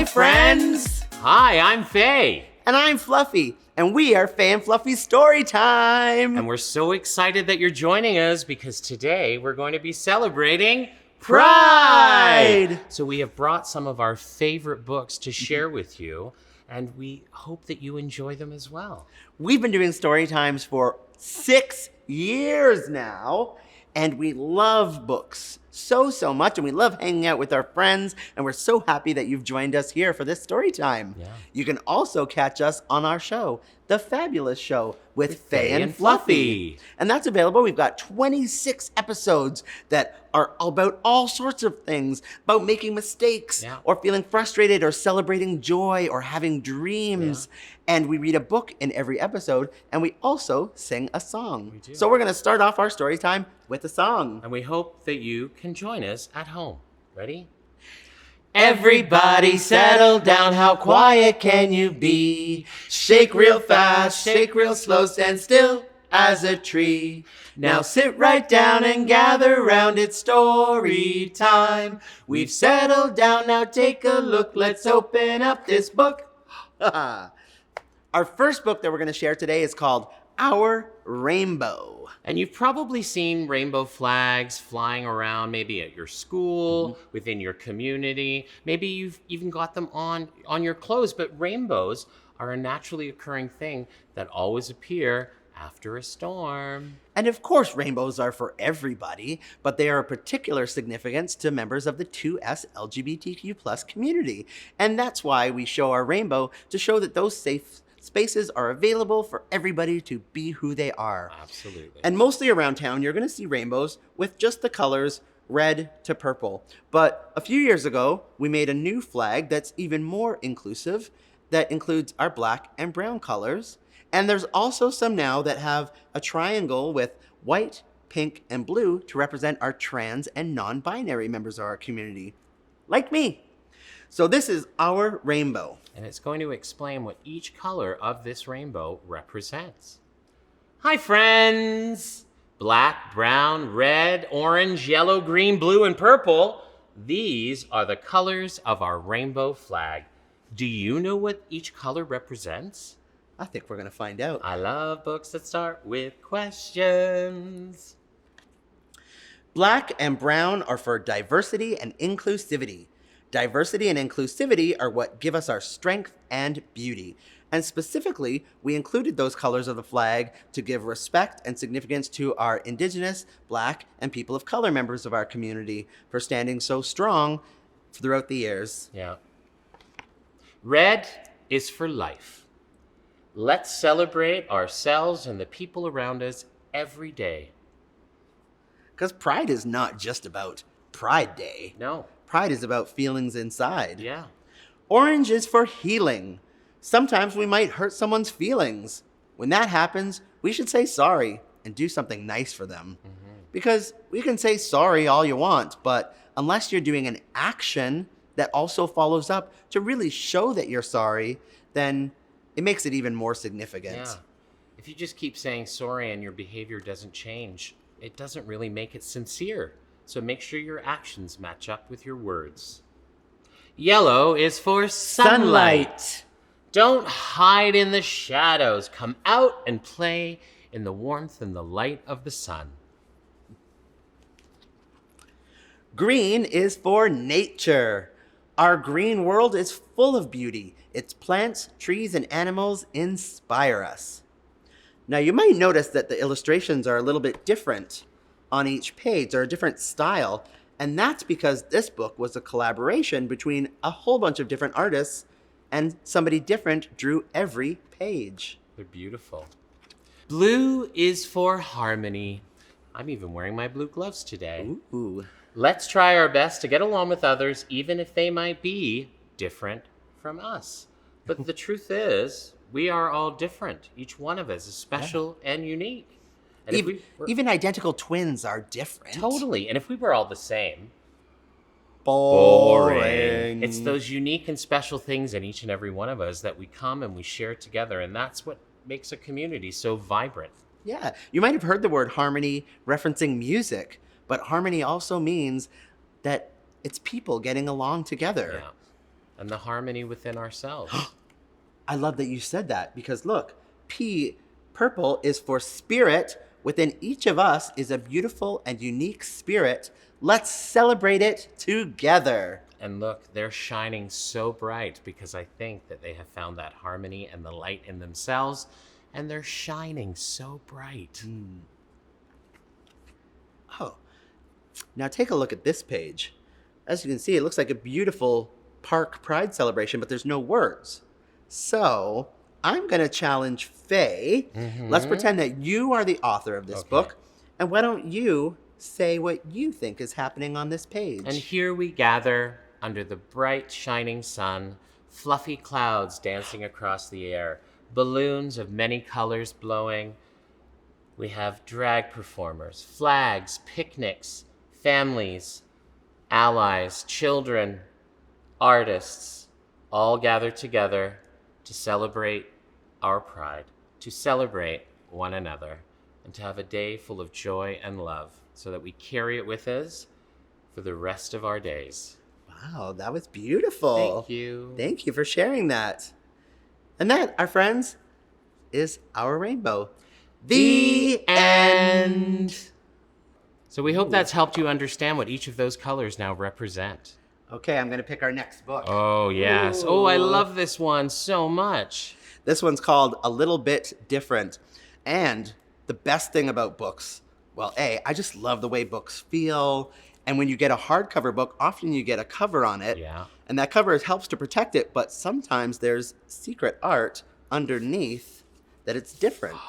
friends! Hi, I'm Fay. And I'm Fluffy, and we are Fay and Fluffy Storytime! And we're so excited that you're joining us because today we're going to be celebrating Pride! So we have brought some of our favorite books to share with you, and we hope that you enjoy them as well. We've been doing story times for 6 years now, and we love books so much, and we love hanging out with our friends, and we're so happy that you've joined us here for this story time. Yeah. You can also catch us on our show, The Fabulous Show with Fay and Fluffy. And that's available. We've got 26 episodes that are about all sorts of things, about making mistakes, or feeling frustrated, or celebrating joy, or having dreams. And we read a book in every episode, and we also sing a song. We do. So we're going to start off our story time with a song. And we hope that you can join us at home. Ready? Everybody settle down, how quiet can you be? Shake real fast, shake real slow, stand still as a tree. Now sit right down and gather round, it's story time. We've settled down, now take a look, let's open up this book. Our first book that we're going to share today is called Our Rainbow. And you've probably seen rainbow flags flying around, maybe at your school, within your community. Maybe you've even got them on your clothes, but rainbows are a naturally occurring thing that always appear after a storm. And of course, rainbows are for everybody, but they are of particular significance to members of the 2S LGBTQ+ community. And that's why we show our rainbow, to show that those safe spaces are available for everybody to be who they are. Absolutely. And mostly around town, you're going to see rainbows with just the colors red to purple. But a few years ago, we made a new flag that's even more inclusive, that includes our black and brown colors. And there's also some now that have a triangle with white, pink, and blue to represent our trans and non-binary members of our community, like me. So this is our rainbow. And it's going to explain what each color of this rainbow represents. Hi, friends! Black, brown, red, orange, yellow, green, blue, and purple. These are the colors of our rainbow flag. Do you know what each color represents? I think we're going to find out. I love books that start with questions. Black and brown are for diversity and inclusivity. Diversity and inclusivity are what give us our strength and beauty. And specifically, we included those colors of the flag to give respect and significance to our Indigenous, Black, and people of color members of our community for standing so strong throughout the years. Yeah. Red is for life. Let's celebrate ourselves and the people around us every day. Because Pride is not just about Pride Day. No. Pride is about feelings inside. Yeah. Orange is for healing. Sometimes we might hurt someone's feelings. When that happens, we should say sorry and do something nice for them. Because we can say sorry all you want, but unless you're doing an action that also follows up to really show that you're sorry, then it makes it even more significant. Yeah. If you just keep saying sorry and your behavior doesn't change, it doesn't really make it sincere. So make sure your actions match up with your words. Yellow is for sunlight. Don't hide in the shadows. Come out and play in the warmth and the light of the sun. Green is for nature. Our green world is full of beauty. Its plants, trees, and animals inspire us. Now you might notice that the illustrations are a little bit different on each page. They're a different style, and that's because this book was a collaboration between a whole bunch of different artists, and somebody different drew every page. They're beautiful. Blue is for harmony. I'm even wearing my blue gloves today. Ooh. Let's try our best to get along with others, even if they might be different from us. But the truth is, we are all different. Each one of us is special and unique. And even identical twins are different. Totally. And if we were all the same, boring. It's those unique and special things in each and every one of us that we come and we share together. And that's what makes a community so vibrant. Yeah. You might have heard the word harmony referencing music, but harmony also means that it's people getting along together. Yeah. and the harmony within ourselves. I love that you said that because look, purple is for spirit. Within each of us is a beautiful and unique spirit. Let's celebrate it together. And look, they're shining so bright because I think that they have found that harmony and the light in themselves, and they're shining so bright. Oh, now take a look at this page. As you can see, it looks like a beautiful park pride celebration, but there's no words. So I'm going to challenge Fay. Let's pretend that you are the author of this book. And why don't you say what you think is happening on this page? And here we gather under the bright, shining sun, fluffy clouds dancing across the air, balloons of many colors blowing. We have drag performers, flags, picnics, families, allies, children, artists, all gathered together to celebrate our pride, to celebrate one another, and to have a day full of joy and love so that we carry it with us for the rest of our days. Wow, that was beautiful. Thank you. Thank you for sharing that. And that, our friends, is our rainbow. The end. So we hope that's helped you understand what each of those colors now represent. Okay, I'm going to pick our next book. Oh, yes. Ooh. Oh, I love this one so much. This one's called A Little Bit Different. And the best thing about books, well, I just love the way books feel. And when you get a hardcover book, often you get a cover on it. Yeah. And that cover helps to protect it, but sometimes there's secret art underneath that it's different.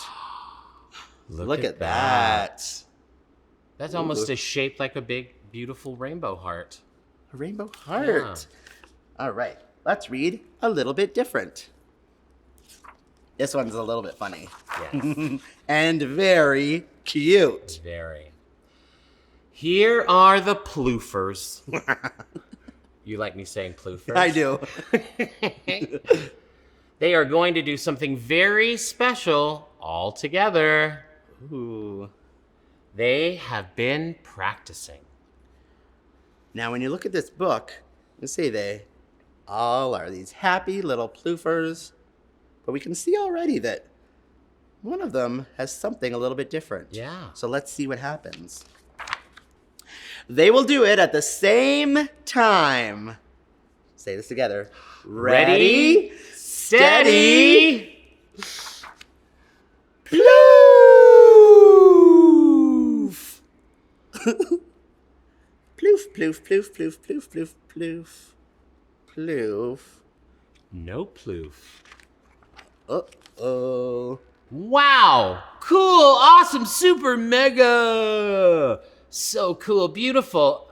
Look at that. That's almost shaped like a big, beautiful rainbow heart. A rainbow heart. Yeah. All right, let's read A Little Bit Different. This one's a little bit funny. Yes. And very cute. Very. Here are the ploofers. You like me saying ploofers? I do. They are going to do something very special all together. Ooh. They have been practicing. Now, when you look at this book, you see they all are these happy little ploofers, but we can see already that one of them has something a little bit different. Yeah. So let's see what happens. They will do it at the same time. Say this together. Ready, steady, ploof! Ploof, ploof, ploof, ploof, ploof, ploof, ploof, ploof. no ploof. Uh-oh. Wow! Cool, awesome, super mega! So cool, beautiful.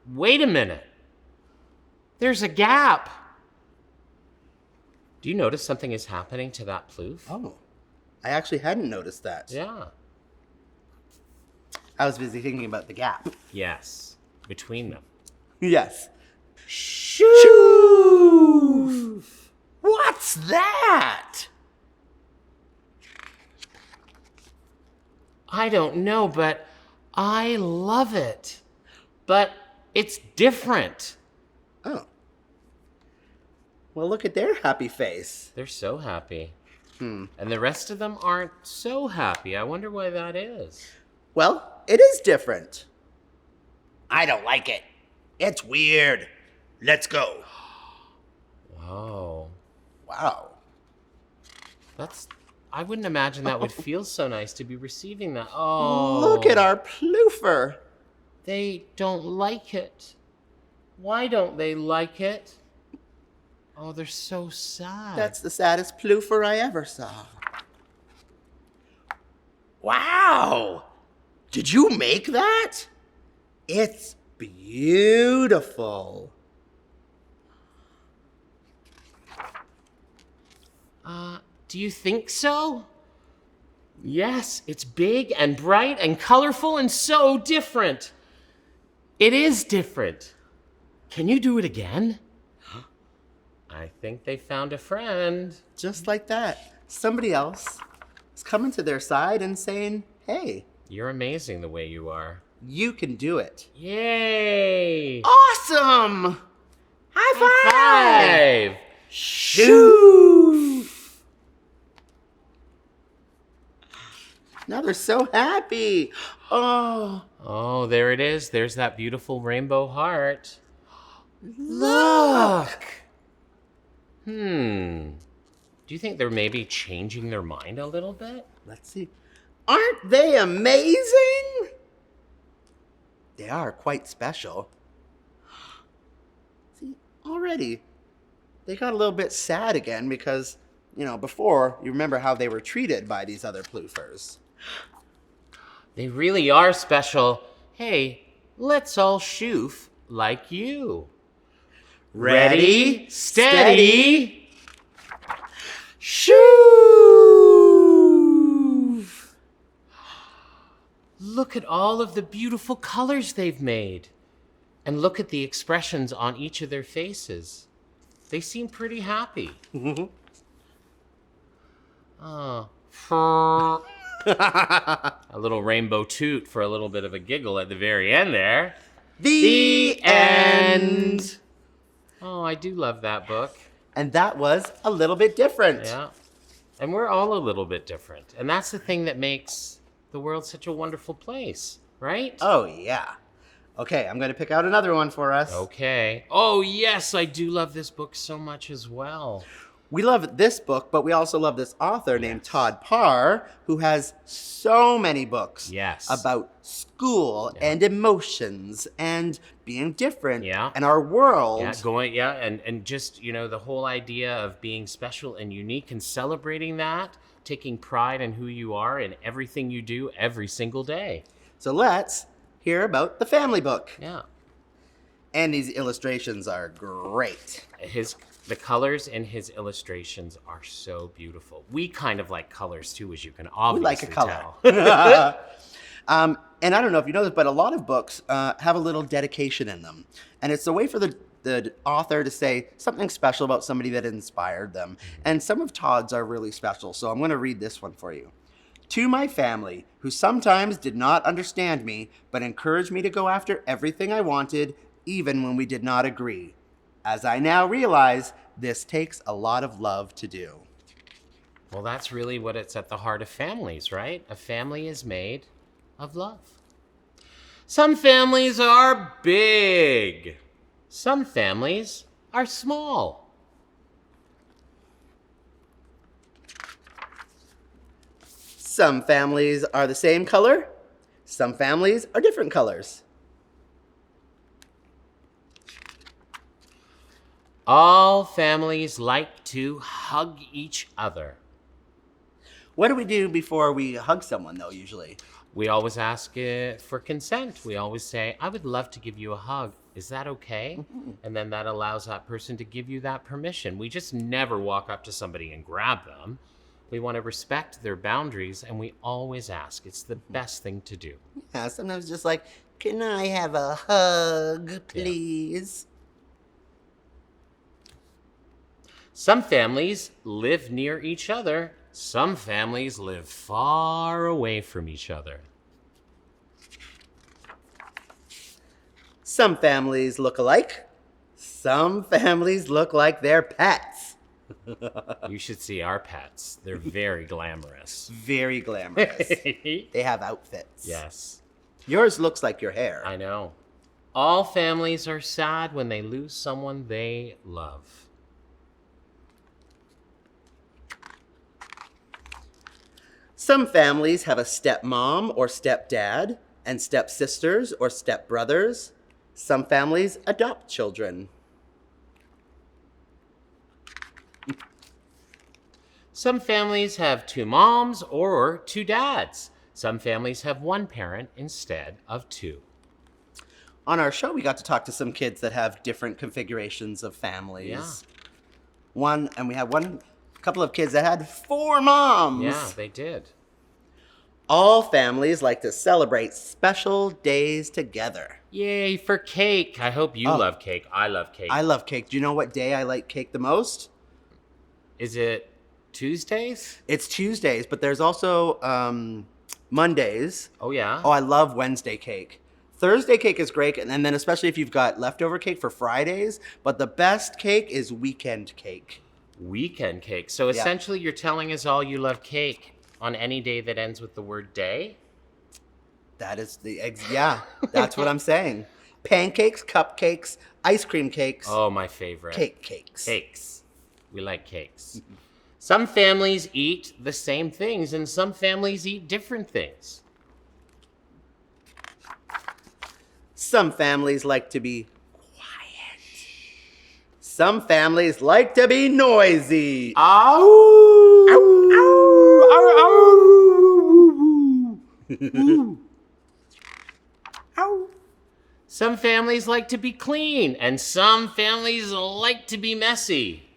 Wait a minute. There's a gap. Do you notice something is happening to that ploof? Oh, I actually hadn't noticed that. Yeah. I was busy thinking about the gap. Yes, between them. Yes. Shoo! What's that? I don't know, but I love it. But it's different. Oh. Well, look at their happy face. They're so happy. And the rest of them aren't so happy. I wonder why that is. Well, it is different. I don't like it. It's weird. Let's go. Whoa. Wow. I wouldn't imagine that would feel so nice to be receiving that. Oh. Look at our ploofer. They don't like it. Why don't they like it? Oh, they're so sad. That's the saddest ploofer I ever saw. Wow! Did you make that? It's beautiful. Do you think so? Yes, it's big and bright and colorful and so different. It is different. Can you do it again? I think they found a friend. Just like that. Somebody else is coming to their side and saying, hey, You're amazing the way you are. you can do it. Yay! Awesome! High five! Five. Shoo! Now they're so happy. Oh, Oh, there it is. There's that beautiful rainbow heart. look! Do you think they're maybe changing their mind a little bit? Let's see. Aren't they amazing? They are quite special. See, already they got a little bit sad again because, before, you remember how they were treated by these other ploofers. They really are special. Hey, let's all shoof like you. Ready, Steady. Shoo! Look at all of the beautiful colors they've made. And look at the expressions on each of their faces. They seem pretty happy. Oh. A little rainbow toot for a little bit of a giggle at the very end there. The end. Oh, I do love that book. And that was a little bit different. Yeah. And we're all a little bit different. And that's the thing that makes the world such a wonderful place, right? Oh, yeah. Okay, I'm going to pick out another one for us. Okay. Oh, yes, I do love this book so much as well. We love this book, but we also love this author named Todd Parr, who has so many books about school and emotions and being different and our world. And just, the whole idea of being special and unique and celebrating that, taking pride in who you are and everything you do every single day. So let's hear about the family book. Yeah. And these illustrations are great. The colors in his illustrations are so beautiful. We kind of like colors too, as you can obviously tell. And I don't know if you know this, but a lot of books have a little dedication in them. And it's a way for the author to say something special about somebody that inspired them. And some of Todd's are really special, so I'm going to read this one for you. To my family, who sometimes did not understand me, but encouraged me to go after everything I wanted, even when we did not agree. As I now realize, this takes a lot of love to do. Well, that's really what it's at the heart of families, right? A family is made of love. Some families are big. Some families are small. Some families are the same color. Some families are different colors. All families like to hug each other. What do we do before we hug someone, though, usually? We always ask for consent. We always say, I would love to give you a hug. Is that okay? Mm-hmm. And then that allows that person to give you that permission. We just never walk up to somebody and grab them. We want to respect their boundaries, and we always ask. It's the best thing to do. Yeah, sometimes just like, can I have a hug, please? Yeah. Some families live near each other. Some families live far away from each other. Some families look alike. Some families look like their pets. You should see our pets. They're very glamorous. Very glamorous. They have outfits. Yes. Yours looks like your hair. I know. All families are sad when they lose someone they love. Some families have a stepmom or stepdad and stepsisters or stepbrothers. Some families adopt children. Some families have two moms or two dads. Some families have one parent instead of two. On our show, we got to talk to some kids that have different configurations of families. Yeah. We had one couple of kids that had 4 moms. Yeah, they did. All families like to celebrate special days together. Yay for cake. I hope you love cake. I love cake. I love cake. Do you know what day I like cake the most? Is it Tuesdays? It's Tuesdays, but there's also Mondays. Oh, yeah? Oh, I love Wednesday cake. Thursday cake is great, and then especially if you've got leftover cake for Fridays. But the best cake is weekend cake. Weekend cake. So Yeah. essentially, you're telling us all you love cake on any day that ends with the word day? That is the eggs. Yeah, that's what I'm saying. Pancakes, cupcakes, ice cream cakes, Oh, my favorite. cakes. Cakes. We like cakes. Some families eat the same things, and some families eat different things. Some families like to be quiet. Some families like to be noisy. Ow! Some families like to be clean, and some families like to be messy.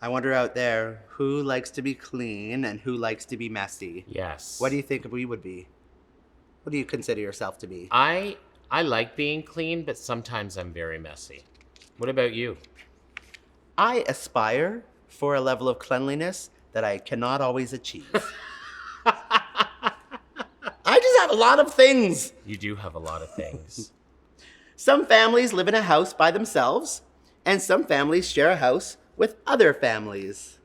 I wonder out there who likes to be clean and who likes to be messy. Yes. What do you think we would be? What do you consider yourself to be? I like being clean, but sometimes I'm very messy. What about you? I aspire for a level of cleanliness that I cannot always achieve. I just have a lot of things. You do have a lot of things. Some families live in a house by themselves, and some families share a house with other families.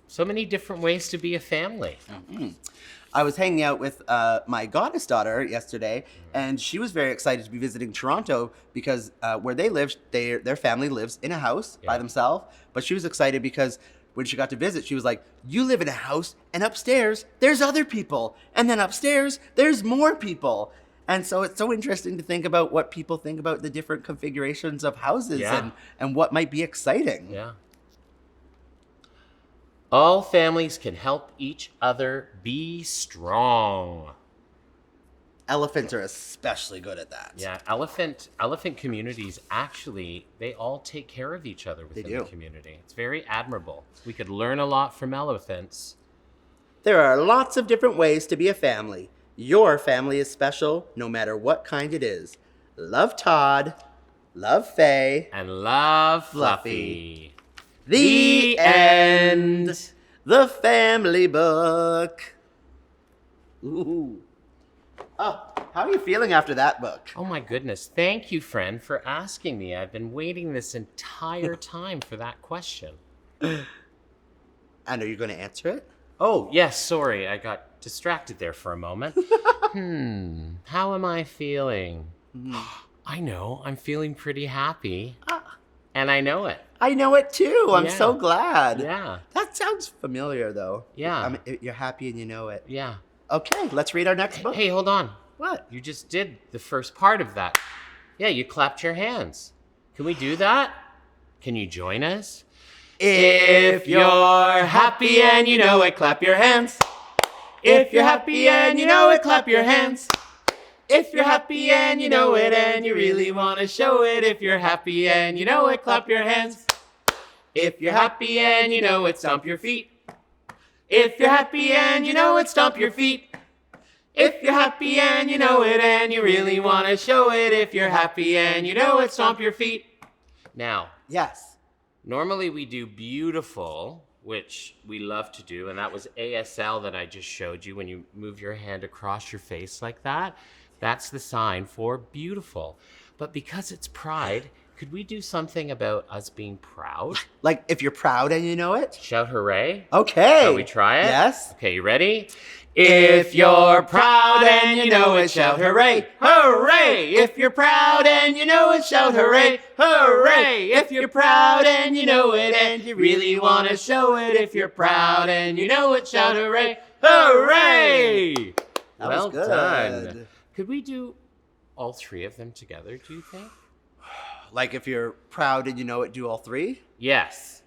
So many different ways to be a family. I was hanging out with my goddess daughter yesterday, and she was very excited to be visiting Toronto because where they live, their family lives in a house by Yeah. themselves. But she was excited because when she got to visit, she was like, "You live in a house, and upstairs there's other people, and then upstairs there's more people." And so it's so interesting to think about what people think about the different configurations of houses Yeah. and what might be exciting. Yeah. All families can help each other be strong. Elephants are especially good at that. Yeah, elephant communities actually, they all take care of each other within the do. community. It's very admirable. We could learn a lot from elephants. There are lots of different ways to be a family. Your family is special no matter what kind it is. Love Todd. Love Fay. And love Fluffy. Fluffy. The end. The family book. Ooh. Oh, how are you feeling after that book? Oh my goodness. Thank you, friend, for asking me. I've been waiting this entire time for that question. And are you going to answer it? Oh, yes, sorry. I got distracted there for a moment. How am I feeling? I know. I'm feeling pretty happy. And I know it. I know it too. I'm Yeah. so glad. Yeah. That sounds familiar, though. Yeah. You're happy and you know it. Yeah. Okay, let's read our next book. Hey, hold on. What? You just did the first part of that. Yeah, you clapped your hands. Can we do that? Can you join us? If you're happy and you know it, clap your hands. If you're happy and you know it, clap your hands. If you're happy and you know it and you really want to show it, if you're happy and you know it, clap your hands. If you're happy and you know it, stomp your feet. If you're happy and you know it, stomp your feet. If you're happy and you know it and you really want to show it, if you're happy and you know it, stomp your feet. Now, Yes. normally we do beautiful, which we love to do, and that was ASL that I just showed you when you move your hand across your face like that. That's the sign for beautiful. But because it's Pride, could we do something about us being proud? Like if you're proud and you know it? Shout hooray. Okay. Shall we try it? Yes. Okay, you ready? If you're proud and you know it, shout hooray, hooray! If you're proud and you know it, shout hooray, hooray! If you're proud and you know it and you really want to show it, if you're proud and you know it, shout hooray, hooray! That Well was good. done. Could we do all three of them together, do you think? Like if you're proud and you know it, do all three? Yes.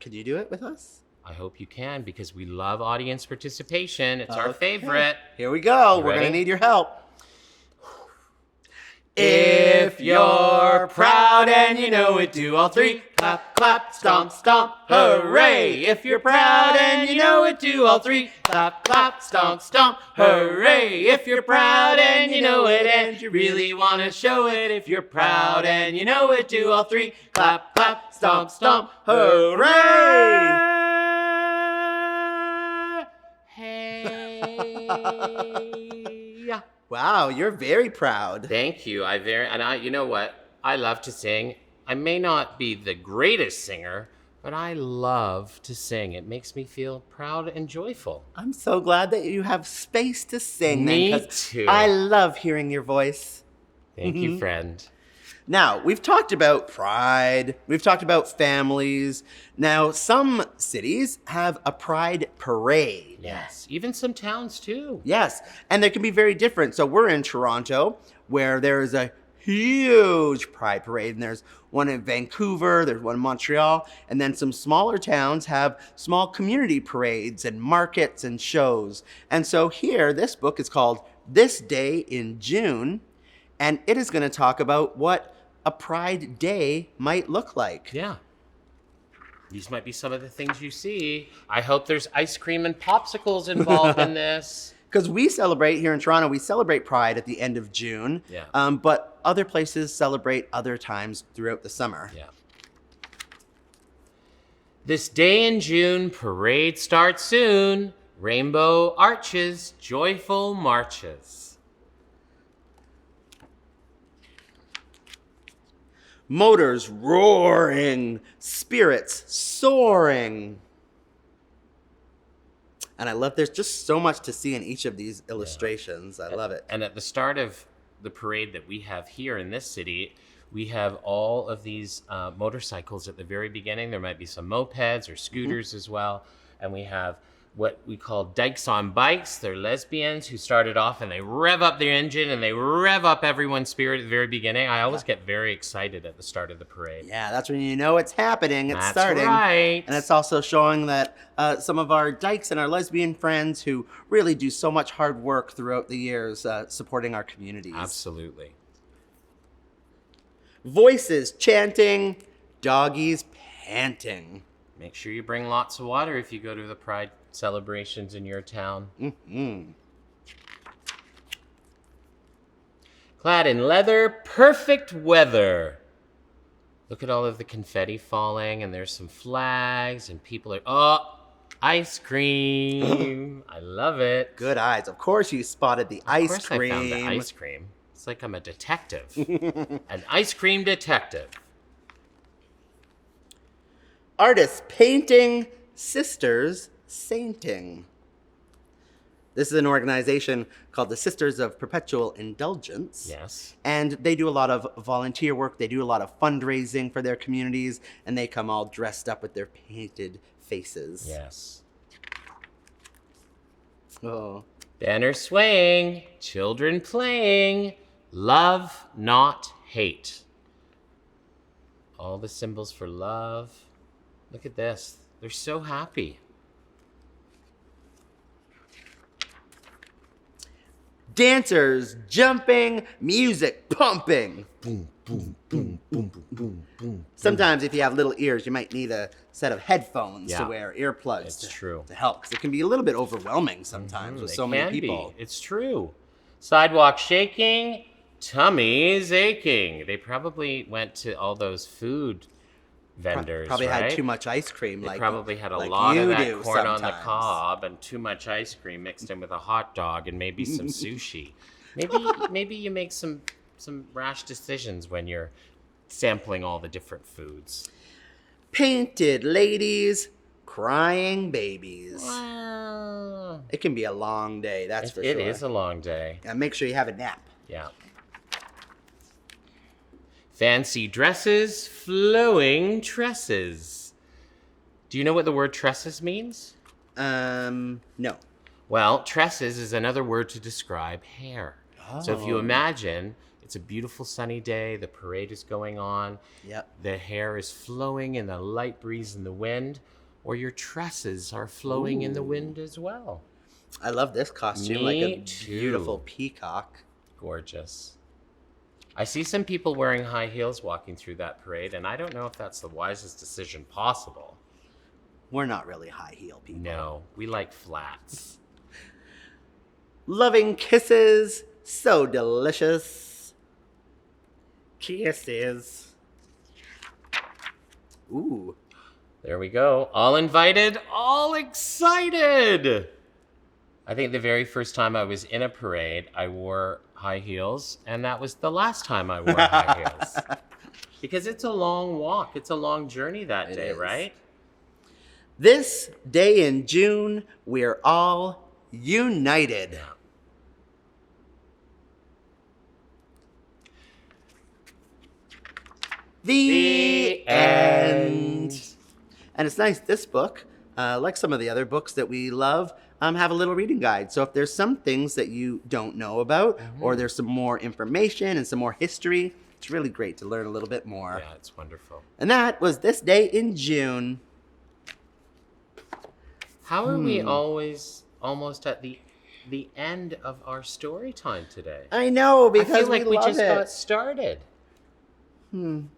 Can you do it with us? I hope you can because we love audience participation. It's our Okay. favorite. Here we go. You We're going ready? to need your help. If you're proud and you know it, do all three. Clap, clap, stomp, stomp, hooray! If you're proud and you know it, do all three. Clap, clap, stomp, stomp, hooray! If you're proud and you know it and you really want to show it, if you're proud and you know it, do all three. Clap, clap, stomp, stomp, hooray! Hey. Wow, you're very proud. Thank you. You know what? I love to sing. I may not be the greatest singer, but I love to sing. It makes me feel proud and joyful. I'm so glad that you have space to sing then, Me because too. I love hearing your voice. Thank you, friend. Now, we've talked about pride, we've talked about families. Now, some cities have a pride parade. Yes, even some towns too. Yes, and they can be very different. So we're in Toronto, where there is a huge pride parade, and there's one in Vancouver, there's one in Montreal, and then some smaller towns have small community parades and markets and shows. And so here, this book is called This Day in June, and it is going to talk about what a Pride Day might look like. Yeah. These might be some of the things you see. I hope there's ice cream and popsicles involved in this. Because we celebrate here in Toronto, we celebrate Pride at the end of June. Yeah. But other places celebrate other times throughout the summer. Yeah. This day in June, parade starts soon. Rainbow arches, joyful marches. Motors roaring, spirits soaring. And I love, there's just so much to see in each of these illustrations. I love it. And at the start of the parade that we have here in this city, we have all of these motorcycles at the very beginning. There might be some mopeds or scooters as well. And we have what we call dykes on bikes. They're lesbians who started off and they rev up their engine and they rev up everyone's spirit at the very beginning. I always get very excited at the start of the parade. Yeah, that's when you know it's happening. It's That's starting. right. And it's also showing that some of our dykes and our lesbian friends who really do so much hard work throughout the years supporting our communities. Absolutely. Voices chanting, doggies panting. Make sure you bring lots of water if you go to the Pride celebrations in your town. Mm-hmm. Clad in leather, perfect weather. Look at all of the confetti falling, and there's some flags, and people are, oh, ice cream. I love it. Good eyes. Of course you spotted the ice Of course cream. I found the ice cream. It's like I'm a detective. An ice cream detective. Artists painting, sisters sainting. This is an organization called the Sisters of Perpetual Indulgence. Yes. And they do a lot of volunteer work. They do a lot of fundraising for their communities. And they come all dressed up with their painted faces. Yes. Oh. Banner swaying, children playing, love, not hate. All the symbols for love. Look at this. They're so happy. Dancers jumping, music pumping. Boom, boom, boom, boom, boom, boom. Sometimes if you have little ears, you might need a set of headphones to Yeah. wear, earplugs It's true. to help. 'Cause it can be a little bit overwhelming sometimes with They so many can people. be. It's true. Sidewalk shaking, tummies aching. They probably went to all those food vendors, Probably right? had too much ice cream. They like probably had a like lot you of that do corn on the sometimes. cob and too much ice cream mixed in with a hot dog and maybe some sushi. Maybe you make some rash decisions when you're sampling all the different foods. Painted ladies, crying babies. Wow. It can be a long day, that's for sure. It is a long day. And make sure you have a nap. Yeah. Fancy dresses, flowing tresses. Do you know what the word tresses means? No. Well, tresses is another word to describe hair. So if you Oh. imagine it's a beautiful sunny day, the parade is going on, Yep. the hair is flowing in a light breeze in the wind, or your tresses are flowing in the wind as well. I love this costume, Me like a too. beautiful peacock. Gorgeous. I see some people wearing high heels walking through that parade, and I don't know if that's the wisest decision possible. We're not really high heel people. No, we like flats. Loving kisses, so delicious. Kisses. Ooh. There we go. All invited, all excited. I think the very first time I was in a parade, I wore high heels, and that was the last time I wore high heels. Because it's a long walk. It's a long journey that day, is. right? This day in June, we're all united. The end. And it's nice, this book, like some of the other books that we love, have a little reading guide. So if there's some things that you don't know about, or there's some more information and some more history, it's really great to learn a little bit more. Yeah, it's wonderful. And that was This Day in June. How are we always almost at the end of our story time today? I know, because I feel like we love just it. got started.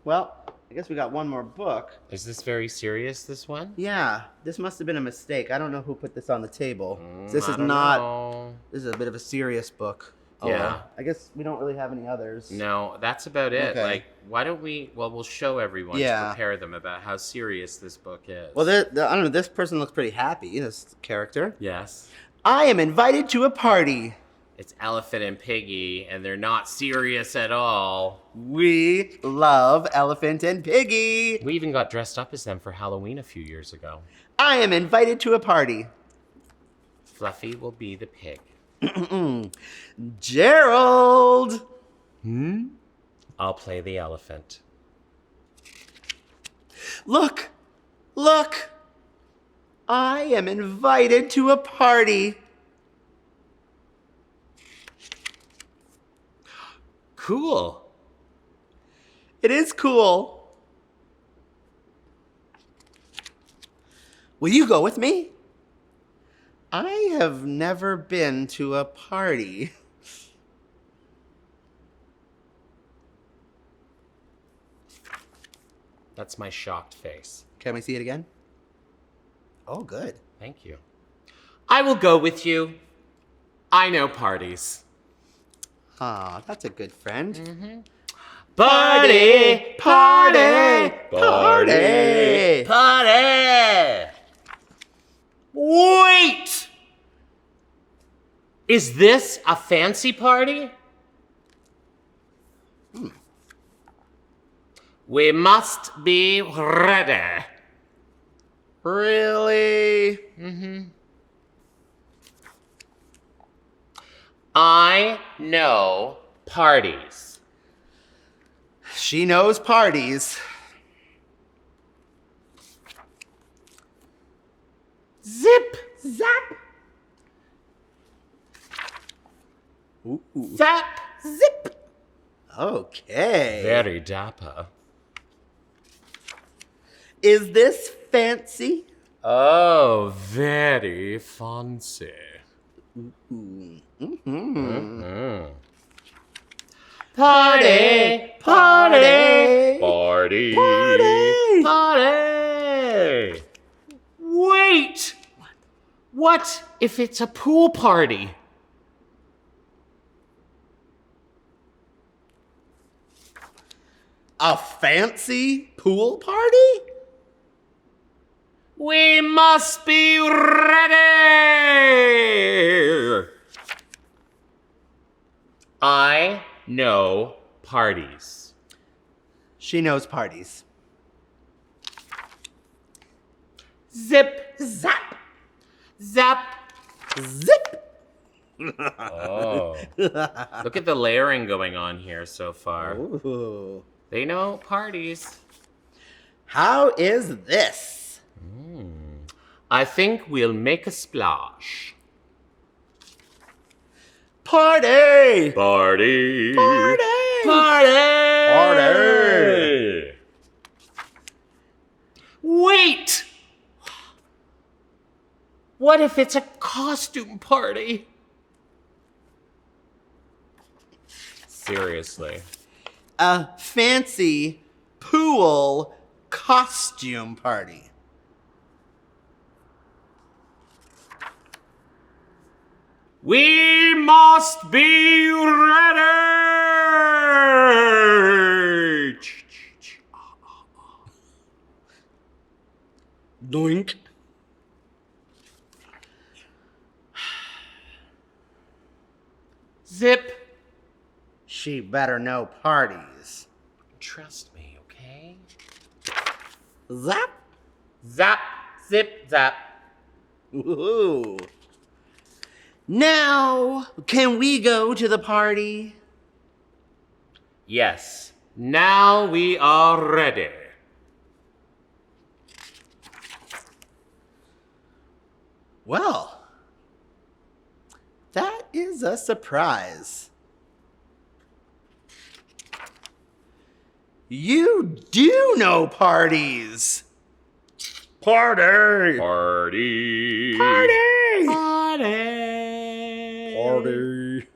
Well, I guess we got one more book. Is this very serious, this one? Yeah, this must have been a mistake. I don't know who put this on the table. This I is don't not. know. This is a bit of a serious book. Yeah. I guess we don't really have any others. No, that's about it. Okay. Like, why don't we? Well, we'll show everyone to Yeah. prepare them about how serious this book is. Well, I don't know. This person looks pretty happy. This character. Yes. I am invited to a party. It's Elephant and Piggy, and they're not serious at all. We love Elephant and Piggy. We even got dressed up as them for Halloween a few years ago. I am invited to a party. Fluffy will be the pig. Gerald. I'll play the elephant. Look. Look. I am invited to a party. Cool. It is cool. Will you go with me? I have never been to a party. That's my shocked face. Can we see it again? Oh, good. Thank you. I will go with you. I know parties. Ah, that's a good friend. Party! Party! Party! Party! Wait! Is this a fancy party? We must be ready. Really? I know parties. She knows parties. Zip! Zap! Ooh. Zap! Zip! Okay. Very dapper. Is this fancy? Oh, very fancy. Party! Party! Party! Party! Party! Wait! What if it's a pool party? A fancy pool party? We must be ready! I know parties. She knows parties. Zip! Zap! Zap! Zip! Oh. Look at the layering going on here so far. Ooh. They know parties. How is this? I think we'll make a splash. Party! Party! Party! Party! Party! Wait! What if it's a costume party? Seriously. A fancy pool costume party. We must be ready! Doink. zip. She better know parties. Trust me, okay? Zap. Zap, zip, zap. Woohoo. Now, can we go to the party? Yes, now we are ready. Well, that is a surprise. You do know parties. Party! Party. Party! Party. Party!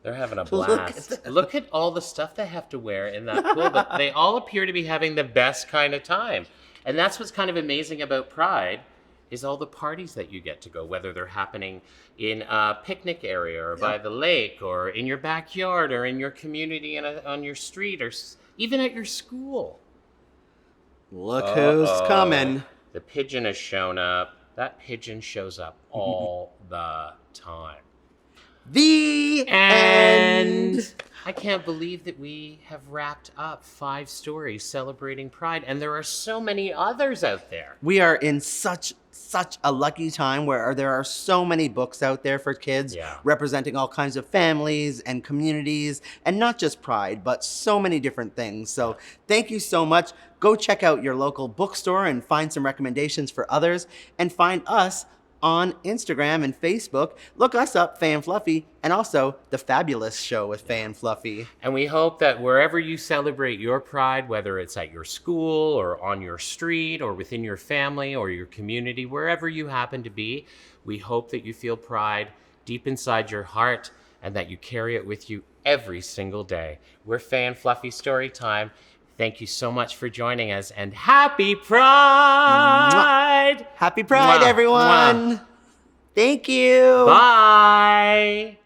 They're having a Look at blast. that. Look at all the stuff they have to wear in that pool, but they all appear to be having the best kind of time. And that's what's kind of amazing about Pride, is all the parties that you get to go, whether they're happening in a picnic area or by the lake or in your backyard or in your community and on your street or even at your school. Look who's coming. The pigeon has shown up. That pigeon shows up all the time. The And end. I can't believe that we have wrapped up 5 stories celebrating Pride, and there are so many others out there. We are in such a lucky time where there are so many books out there for kids representing all kinds of families and communities, and not just Pride, but so many different things. So thank you so much. Go check out your local bookstore and find some recommendations for others, and find us on Instagram and Facebook. Look us up, Fay and Fluffy, and also The Fabulous Show with Fay and Fluffy. And we hope that wherever you celebrate your Pride, whether it's at your school or on your street or within your family or your community, wherever you happen to be, we hope that you feel pride deep inside your heart and that you carry it with you every single day. We're Fay and Fluffy Storytime. Thank you so much for joining us, and happy Pride! Happy Pride, Mwah. everyone! Mwah. Thank you! Bye!